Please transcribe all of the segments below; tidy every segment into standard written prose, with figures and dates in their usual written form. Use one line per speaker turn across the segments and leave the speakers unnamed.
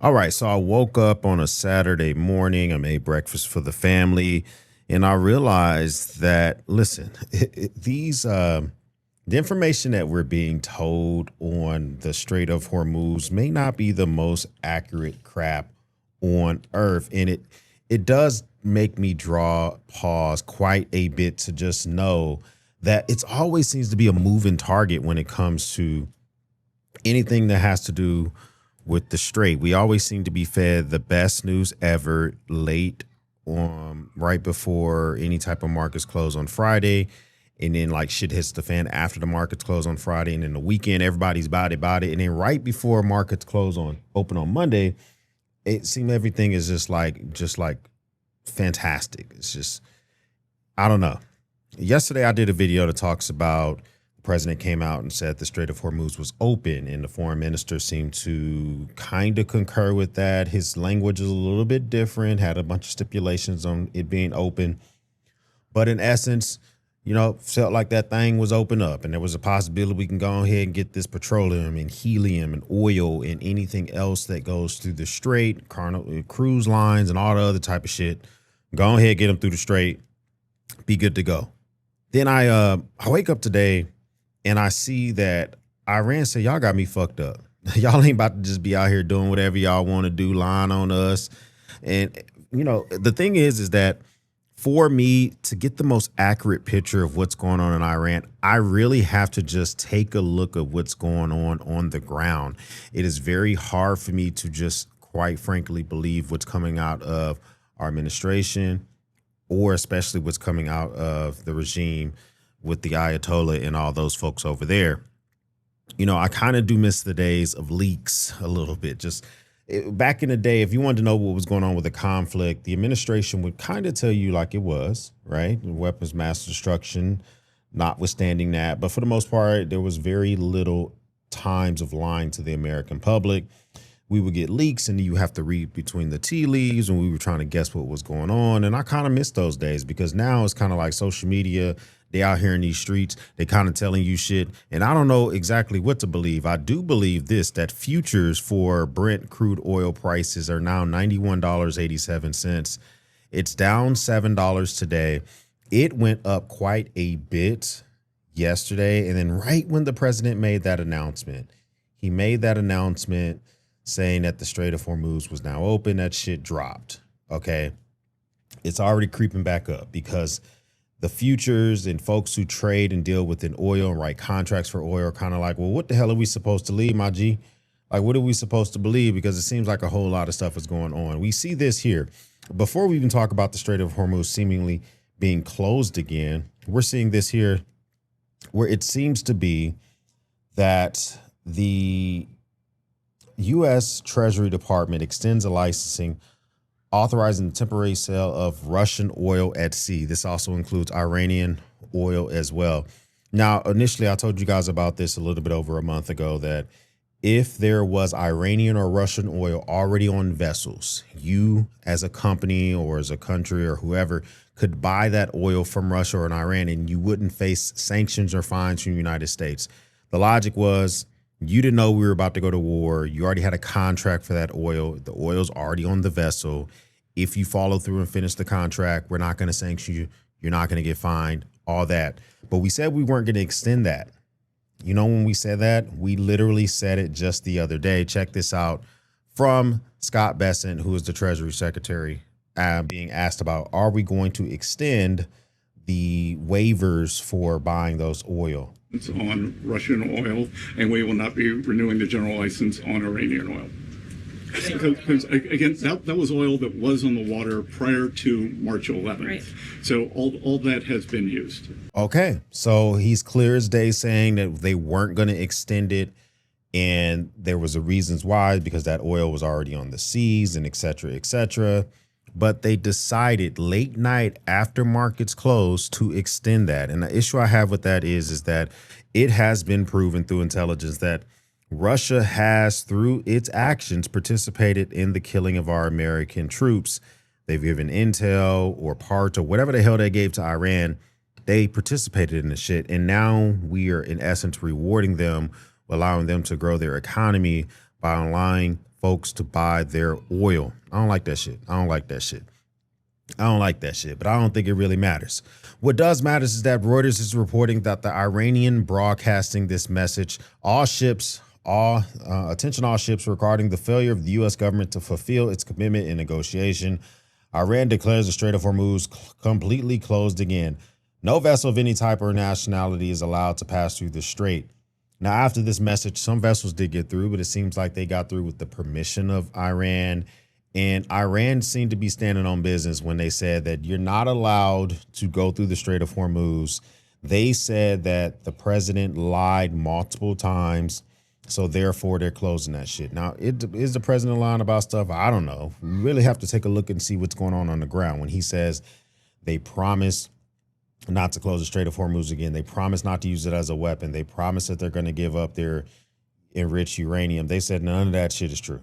All right, so I woke up on a Saturday morning. I made breakfast for the family, and I realized that listen, the information that we're being told on the Strait of Hormuz may not be the most accurate crap on Earth, and it does make me draw pause quite a bit to just know that it's always seems to be a moving target when it comes to anything that has to do with the Strait. We always seem to be fed the best news ever late right before any type of markets close on Friday. And then like shit hits the fan after the markets close on Friday. And then the weekend, everybody's about it. And then right before markets close on open on Monday, it seems everything is just like fantastic. It's just, I don't know. Yesterday I did a video that talks about the president came out and said the Strait of Hormuz was open, and the foreign minister seemed to kind of concur with that. His language is a little bit different, had a bunch of stipulations on it being open, but in essence, felt like that thing was open up and there was a possibility we can go ahead and get this petroleum and helium and oil and anything else that goes through the Strait, cruise lines and all the other type of shit. Go ahead, get them through the Strait, be good to go. Then I wake up today and I see that Iran said, y'all got me fucked up. Y'all ain't about to just be out here doing whatever y'all want to do, lying on us. And, the thing is that for me to get the most accurate picture of what's going on in Iran, I really have to just take a look at what's going on the ground. It is very hard for me to just, quite frankly, believe what's coming out of our administration, or especially what's coming out of the regime with the Ayatollah and all those folks over there. I kind of do miss the days of leaks a little bit. Back in the day, if you wanted to know what was going on with the conflict, the administration would kind of tell you like it was, right? Weapons mass destruction, notwithstanding that. But for the most part, there was very little times of lying to the American public. We would get leaks and you have to read between the tea leaves when we were trying to guess what was going on. And I kind of miss those days because now it's kind of like social media. They out here in these streets, they kind of telling you shit. And I don't know exactly what to believe. I do believe this, that futures for Brent crude oil prices are now $91.87. It's down $7 today. It went up quite a bit yesterday. And then right when the president made that announcement, he made that announcement saying that the Strait of Hormuz was now open, that shit dropped. Okay. It's already creeping back up because the futures and folks who trade and deal within oil and write contracts for oil are kind of like, well, what the hell are we supposed to believe, my G? Like, what are we supposed to believe? Because it seems like a whole lot of stuff is going on. We see this here. Before we even talk about the Strait of Hormuz seemingly being closed again, we're seeing this here where it seems to be that the U.S. Treasury Department extends a licensing authorizing the temporary sale of Russian oil at sea. This also includes Iranian oil as well. Now, initially, I told you guys about this a little bit over a month ago, that if there was Iranian or Russian oil already on vessels, you as a company or as a country or whoever could buy that oil from Russia or Iran and you wouldn't face sanctions or fines from the United States. The logic was, you didn't know we were about to go to war. You already had a contract for that oil. The oil's already on the vessel. If you follow through and finish the contract, we're not going to sanction you. You're not going to get fined, all that. But we said we weren't going to extend that. When we said that, we literally said it just the other day. Check this out from Scott Bessent, who is the Treasury Secretary, being asked about, are we going to extend the waivers for buying those oil
on Russian oil, and we will not be renewing the general license on Iranian oil. Because again, that was oil that was on the water prior to March 11th. Right. So all that has been used.
Okay, so he's clear as day saying that they weren't going to extend it, and there was a reasons why, because that oil was already on the seas and et cetera, et cetera. But they decided late night after markets closed to extend that. And the issue I have with that is that it has been proven through intelligence that Russia has, through its actions, participated in the killing of our American troops. They've given intel or parts or whatever the hell they gave to Iran. They participated in the shit. And now we are, in essence, rewarding them, allowing them to grow their economy by allowing folks to buy their oil. I don't like that shit. I don't like that shit. I don't like that shit, but I don't think it really matters. What does matter is that Reuters is reporting that the Iranian broadcasting this message, all ships, attention all ships regarding the failure of the U.S. government to fulfill its commitment in negotiation. Iran declares the Strait of Hormuz completely closed again. No vessel of any type or nationality is allowed to pass through the strait. Now, after this message, some vessels did get through, but it seems like they got through with the permission of Iran. And Iran seemed to be standing on business when they said that you're not allowed to go through the Strait of Hormuz. They said that the president lied multiple times, so therefore they're closing that shit. Now, is the president lying about stuff? I don't know. We really have to take a look and see what's going on the ground. When he says they promise not to close the Strait of Hormuz again, they promise not to use it as a weapon, they promise that they're going to give up their enriched uranium. They said none of that shit is true.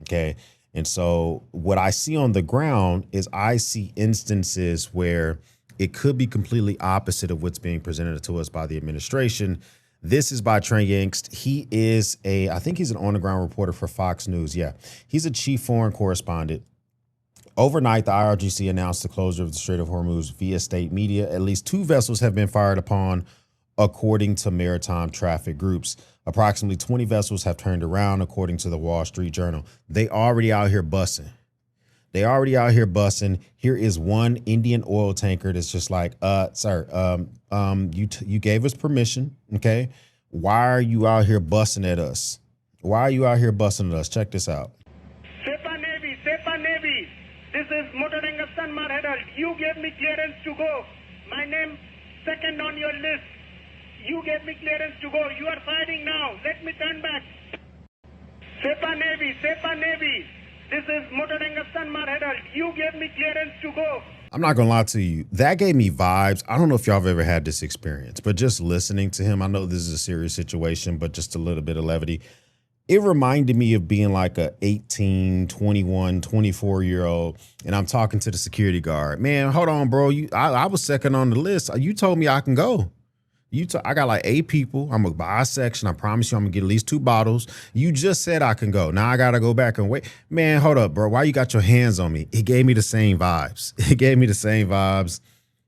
Okay. And so what I see on the ground is I see instances where it could be completely opposite of what's being presented to us by the administration. This is by Trey Yangst. He is I think he's an on-the-ground reporter for Fox News. Yeah, he's a chief foreign correspondent. Overnight, the IRGC announced the closure of the Strait of Hormuz via state media. At least 2 vessels have been fired upon, according to maritime traffic groups. Approximately 20 vessels have turned around, according to the Wall Street Journal. They already out here bussing. Here is one Indian oil tanker that's just like, sir, you gave us permission, okay? Why are you out here bussing at us? Check this out.
SEPA Navy. This is Motoring Sanmar Herald. You gave me clearance to go. My name second on your list. You gave me clearance to go. You are firing now. Let me turn back. SEPA Navy. This is Motoring Sanmar Herald. You gave me clearance to go.
I'm not going to lie to you. That gave me vibes. I don't know if y'all have ever had this experience, but just listening to him, I know this is a serious situation, but just a little bit of levity. It reminded me of being like a 18, 21, 24-year-old, and I'm talking to the security guard. Man, hold on, bro. I was second on the list. You told me I can go. I got like 8 people. I'm going to buy a section. I promise you I'm going to get at least 2 bottles. You just said I can go. Now I got to go back and wait. Man, hold up, bro. Why you got your hands on me? It gave me the same vibes.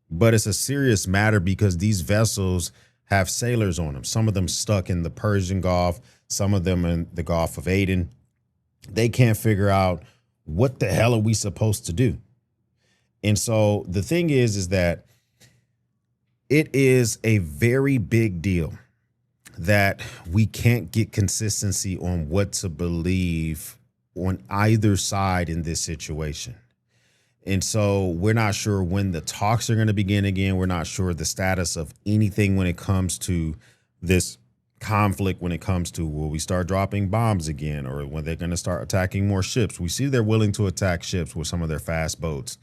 But it's a serious matter because these vessels have sailors on them. Some of them stuck in the Persian Gulf, some of them in the Gulf of Aden. They can't figure out what the hell are we supposed to do? And so the thing is that it is a very big deal that we can't get consistency on what to believe on either side in this situation. And so we're not sure when the talks are going to begin again. We're not sure the status of anything when it comes to this conflict, when it comes to will we start dropping bombs again, or when they're going to start attacking more ships. We see they're willing to attack ships with some of their fast boats.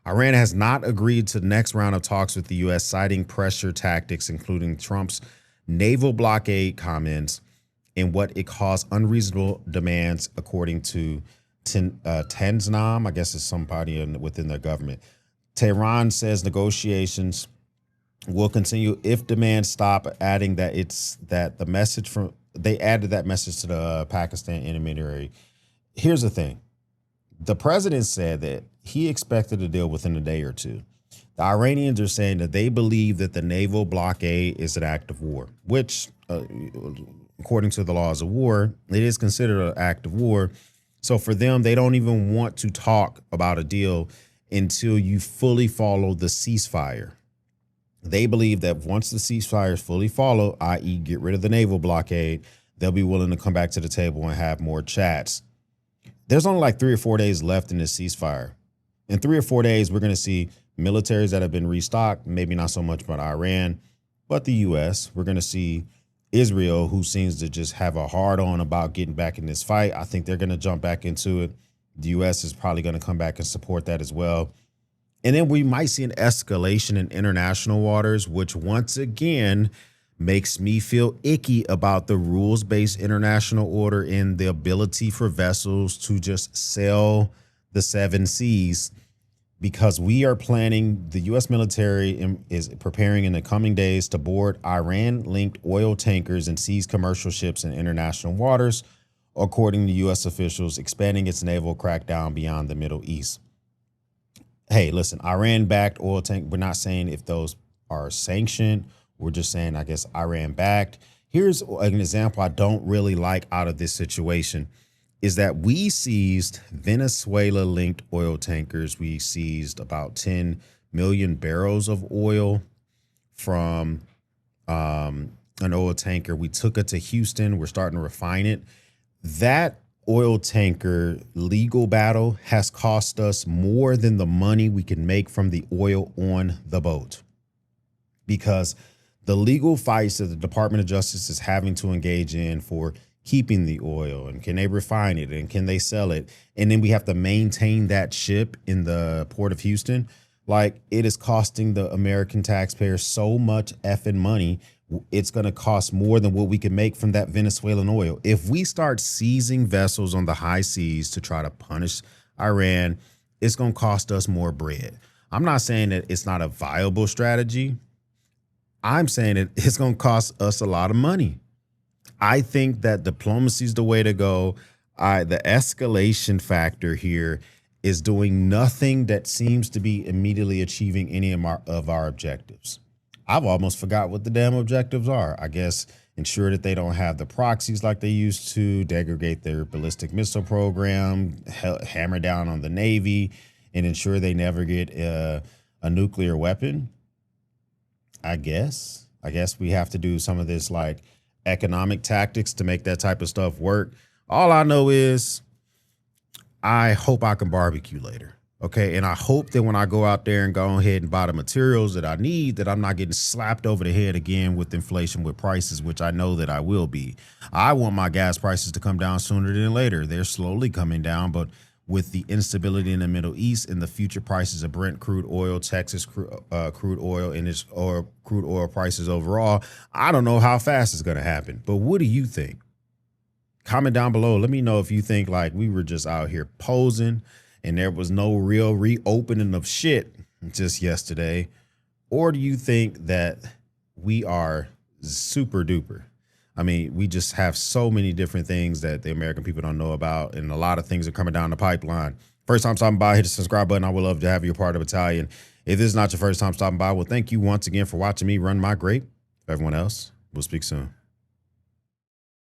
Iran has not agreed to the next round of talks with the U.S., citing pressure tactics, including Trump's naval blockade comments and what it calls unreasonable demands, according to Tanzanam, I guess it's somebody within their government. Tehran says negotiations will continue if demands stop, adding that they added that message to the Pakistan intermediary. Here's the thing. The president said that he expected a deal within a day or two. The Iranians are saying that they believe that the naval blockade is an act of war, which, according to the laws of war, it is considered an act of war. So for them, they don't even want to talk about a deal until you fully follow the ceasefire. They believe that once the ceasefire is fully followed, i.e. get rid of the naval blockade, they'll be willing to come back to the table and have more chats. There's only like 3 or 4 days left in this ceasefire. In 3 or 4 days, we're going to see militaries that have been restocked, maybe not so much about Iran, but the U.S. We're going to see Israel, who seems to just have a hard-on about getting back in this fight. I think they're going to jump back into it. The U.S. is probably going to come back and support that as well. And then we might see an escalation in international waters, which once again makes me feel icky about the rules-based international order and the ability for vessels to just sail the 7 seas, because we are planning, the U.S. military is preparing in the coming days to board Iran-linked oil tankers and seize commercial ships in international waters according to U.S. officials, expanding its naval crackdown beyond the Middle East. Hey, listen, Iran-backed oil tank. We're not saying if those are sanctioned. We're just saying, I guess, Iran-backed. Here's an example I don't really like out of this situation is that we seized Venezuela-linked oil tankers. We seized about 10 million barrels of oil from an oil tanker. We took it to Houston. We're starting to refine it. That oil tanker legal battle has cost us more than the money we can make from the oil on the boat, because the legal fights that the Department of Justice is having to engage in for keeping the oil, and can they refine it, and can they sell it, and then we have to maintain that ship in the port of Houston. Like, it is costing the American taxpayers so much effing money. It's going to cost more than what we can make from that Venezuelan oil. If we start seizing vessels on the high seas to try to punish Iran, it's going to cost us more bread. I'm not saying that it's not a viable strategy. I'm saying that it's going to cost us a lot of money. I think that diplomacy is the way to go. The escalation factor here is doing nothing that seems to be immediately achieving any of our objectives. I've almost forgot what the damn objectives are. I guess ensure that they don't have the proxies like they used to, degrade their ballistic missile program, hammer down on the Navy, and ensure they never get a nuclear weapon. I guess we have to do some of this like economic tactics to make that type of stuff work. All I know is I hope I can barbecue later. Okay. And I hope that when I go out there and go ahead and buy the materials that I need, that I'm not getting slapped over the head again with inflation, with prices, which I know that I will be. I want my gas prices to come down sooner than later. They're slowly coming down, but with the instability in the Middle East and the future prices of Brent crude oil, Texas crude oil, and crude oil prices overall, I don't know how fast it's going to happen. But what do you think? Comment down below. Let me know if you think like we were just out here posing and there was no real reopening of shit just yesterday. Or do you think that we are super duper? I mean, we just have so many different things that the American people don't know about, and a lot of things are coming down the pipeline. First time stopping by, hit the subscribe button. I would love to have you a part of Battalion. If this is not your first time stopping by, well, thank you once again for watching me run my grape. Everyone else, we'll speak soon.